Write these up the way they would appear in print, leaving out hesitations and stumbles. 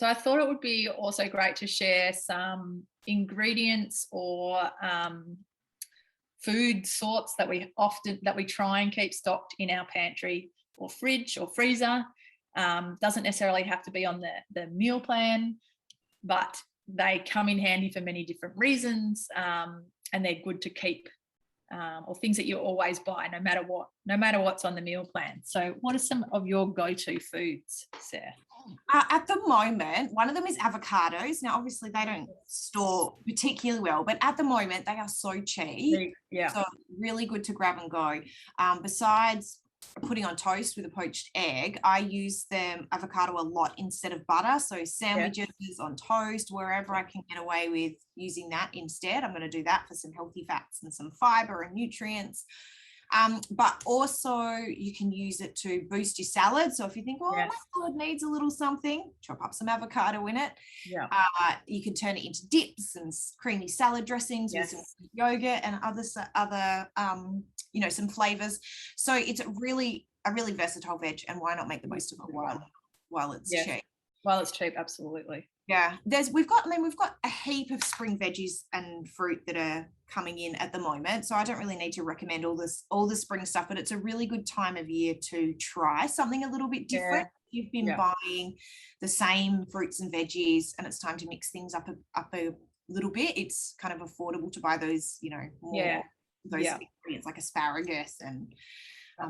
So I thought it would be also great to share some ingredients or food sorts that we try and keep stocked in our pantry or fridge or freezer. Doesn't necessarily have to be on the meal plan, but they come in handy for many different reasons, and they're good to keep, or things that you always buy no matter what's on the meal plan. So what are some of your go-to foods, Sarah? At the moment, one of them is avocados. Now, obviously, they don't store particularly well, but at the moment, they are so cheap. Yeah. So really good to grab and go. Besides putting on toast with a poached egg, I use them avocado a lot instead of butter. So sandwiches on toast, wherever I can get away with using that instead. I'm going to do that for some healthy fats and some fiber and nutrients. But also you can use it to boost your salad. So if you think, my salad needs a little something, chop up some avocado in it. Yeah. You can turn it into dips and creamy salad dressings with some yogurt and other some flavors. So it's a really versatile veg, and why not make the most of it while it's cheap? While it's cheap, absolutely. Yeah, we've got a heap of spring veggies and fruit that are coming in at the moment. So I don't really need to recommend all the spring stuff, but it's a really good time of year to try something a little bit different. You've been buying the same fruits and veggies, and it's time to mix things up a little bit. It's kind of affordable to buy those, those ingredients like asparagus and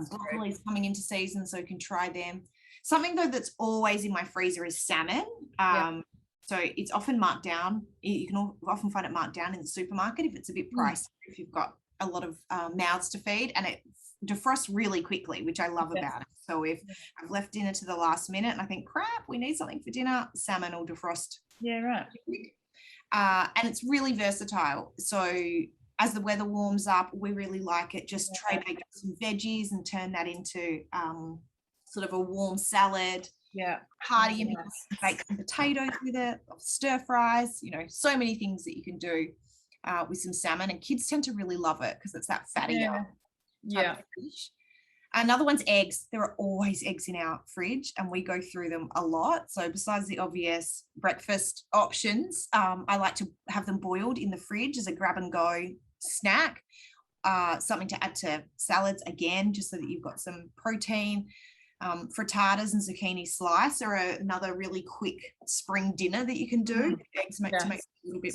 broccoli is coming into season, so you can try them. Something though that's always in my freezer is salmon. So it's often marked down. You can often find it marked down in the supermarket if it's a bit pricey, if you've got a lot of mouths to feed, and it defrosts really quickly, which I love about it. So if I've left dinner to the last minute and I think, crap, we need something for dinner, salmon will defrost. Yeah, right. And it's really versatile. So as the weather warms up, we really like it. Just tray bake some veggies and turn that into sort of a warm salad. Yeah. Hearty meals, bake some potatoes with it, stir fries, so many things that you can do with some salmon, and kids tend to really love it because it's that fattier type of fish. Another one's eggs. There are always eggs in our fridge, and we go through them a lot. So besides the obvious breakfast options, I like to have them boiled in the fridge as a grab and go snack, something to add to salads again, just so that you've got some protein. Frittatas and zucchini slice are another really quick spring dinner that you can do. Eggs to make it a little bit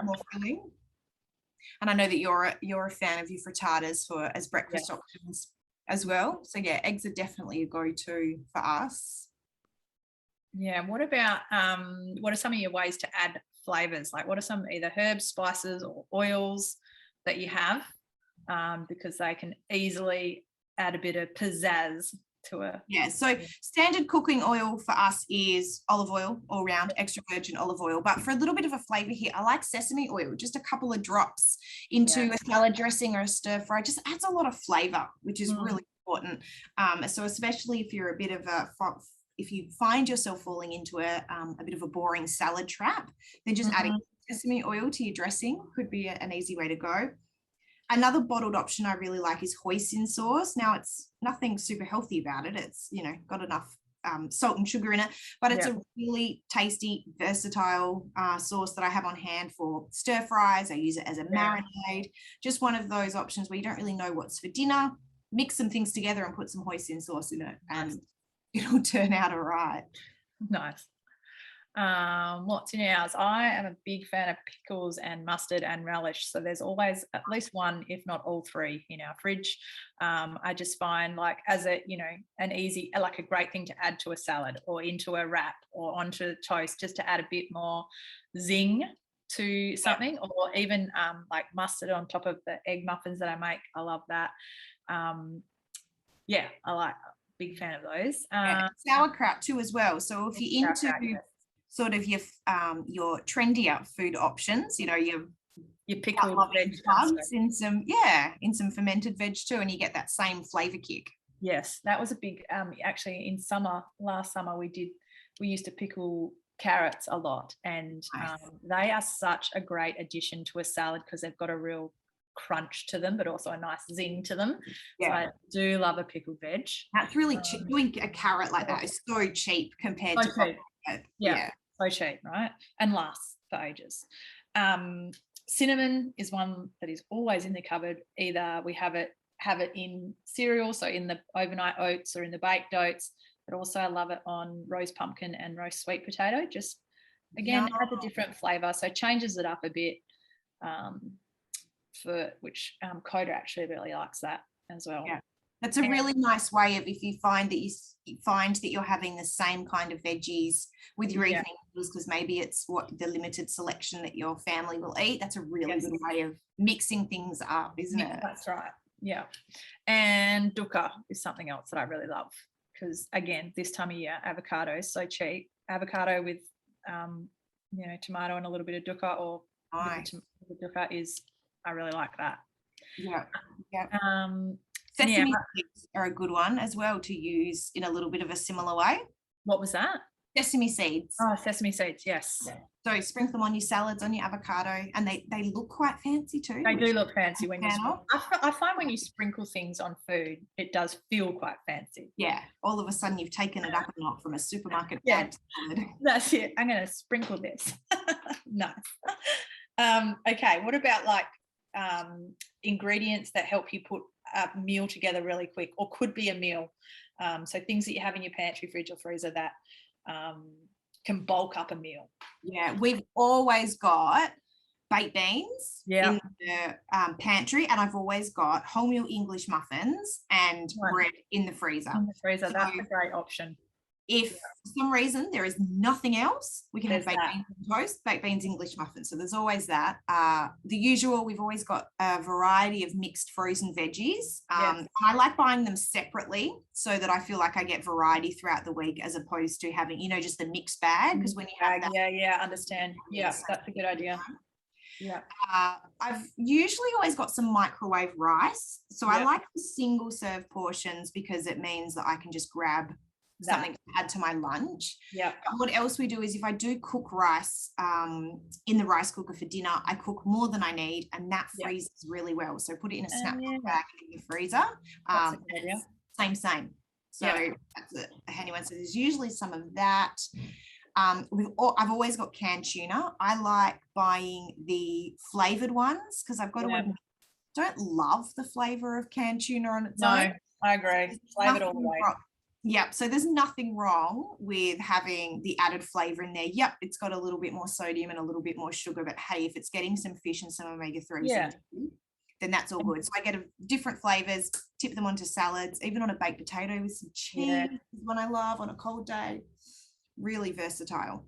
more filling. And I know that you're a fan of your frittatas as breakfast options as well. So eggs are definitely a go-to for us. Yeah. What about what are some of your ways to add flavors? Like, what are some either herbs, spices, or oils that you have? Because they can easily add a bit of pizzazz to it. So standard cooking oil for us is olive oil, all round, extra virgin olive oil. But for a little bit of a flavor here, I like sesame oil, just a couple of drops into a salad dressing or a stir fry. Just adds a lot of flavor, which is really important. So especially if you're if you find yourself falling into a bit of a boring salad trap, then just adding sesame oil to your dressing could be an easy way to go. Another bottled option I really like is Hoisin sauce. Now, it's nothing super healthy about it. It's, got enough salt and sugar in it, but it's a really tasty, versatile sauce that I have on hand for stir fries. I use it as a marinade. Just one of those options where you don't really know what's for dinner. Mix some things together and put some Hoisin sauce in it, and it'll turn out all right. Nice. What's in ours? I am a big fan of pickles and mustard and relish, so there's always at least one, if not all three, in our fridge. I just find as a an easy, like a great thing to add to a salad or into a wrap or onto toast, just to add a bit more zing to something, or even like mustard on top of the egg muffins that I make. I love that. I like, big fan of those. Sauerkraut too as well. So if you're into sort of your trendier food options, your pickled veg in some fermented veg too, and you get that same flavor kick. Yes, that was a big actually last summer we used to pickle carrots a lot, and they are such a great addition to a salad because they've got a real crunch to them, but also a nice zing to them. So I do love a pickled veg. That's really cheap. Doing a carrot like that is so cheap compared to Yeah, so cheap, right? And lasts for ages. Cinnamon is one that is always in the cupboard. Either we have it in cereal, so in the overnight oats or in the baked oats, but also I love it on roast pumpkin and roast sweet potato. Just again, it has a different flavour, so changes it up a bit. For which Coda actually really likes that as well. Yeah. That's a really nice way of, if you find that you're having the same kind of veggies with your evening meals, because maybe it's what the limited selection that your family will eat. That's a really good way of mixing things up, isn't it? That's right. Yeah. And Dukkah is something else that I really love, because again, this time of year, avocado is so cheap. Avocado with tomato and a little bit of Dukkah, or with Dukkah is, I really like that. Yeah. Sesame seeds are a good one as well to use in a little bit of a similar way. What was that? Sesame seeds. Oh, sesame seeds, yes. So sprinkle them on your salads, on your avocado, and they look quite fancy too. They do look fancy when you I find when you sprinkle things on food, it does feel quite fancy. Yeah, all of a sudden you've taken it up a notch from a supermarket. Yeah, that's it. I'm going to sprinkle this. Nice. Okay, what about like ingredients that help you put a meal together really quick, or could be a meal, so things that you have in your pantry, fridge or freezer that can bulk up a meal? Yeah, we've always got baked beans in the pantry, and I've always got wholemeal English muffins and bread in the freezer. That's a great option. If for some reason there is nothing else, we can have baked beans and toast, baked beans, English muffins. So there's always that. The usual, we've always got a variety of mixed frozen veggies. I like buying them separately so that I feel like I get variety throughout the week, as opposed to having, just the mixed bag. Because when you have that, I understand. Yeah, that's a good idea. Yeah. I've usually always got some microwave rice. So I like the single serve portions, because it means that I can just grab something to add to my lunch. Yeah. What else we do is, if I do cook rice in the rice cooker for dinner, I cook more than I need, and that freezes really well. So put it in a snapback bag in the freezer. That's a good idea. Same. So that's a handy one. So there's usually some of that. I've always got canned tuna. I like buying the flavored ones, because I've got to admit, don't love the flavor of canned tuna on its own. No, I agree. Flavored all the way. Yep. So there's nothing wrong with having the added flavor in there. Yep. It's got a little bit more sodium and a little bit more sugar, but hey, if it's getting some fish and some omega-3s, then that's all good. So I get different flavors, tip them onto salads, even on a baked potato with some cheese, one I love on a cold day. Really versatile.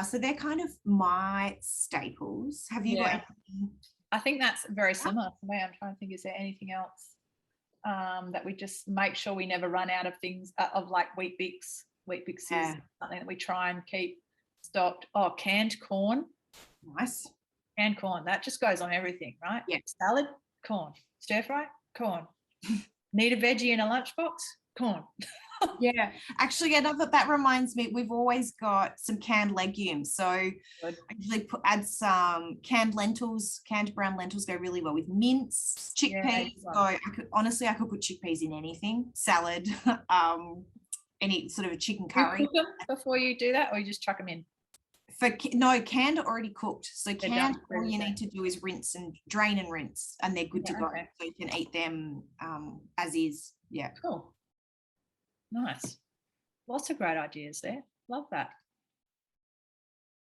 So they're kind of my staples. Have you got anything? I think that's very similar for me. I'm trying to think, is there anything else that we just make sure we never run out of things, of like Wheat Bix. Wheat Bix is something that we try and keep stocked. Oh, canned corn. Nice. Canned corn. That just goes on everything, right? Yeah. Salad, corn. Stir fry, corn. Need a veggie in a lunchbox? Corn. Yeah, actually, that reminds me, we've always got some canned legumes. So I usually add some canned lentils. Canned brown lentils go really well with mince. Chickpeas I could put chickpeas in anything, salad, any sort of a chicken curry. You cook them before you do that, or you just chuck them in? Canned are already cooked. So canned, all you need to do is drain and rinse, and they're good to go. Okay. So you can eat them as is. Yeah. Cool. Nice. Lots of great ideas there. Love that.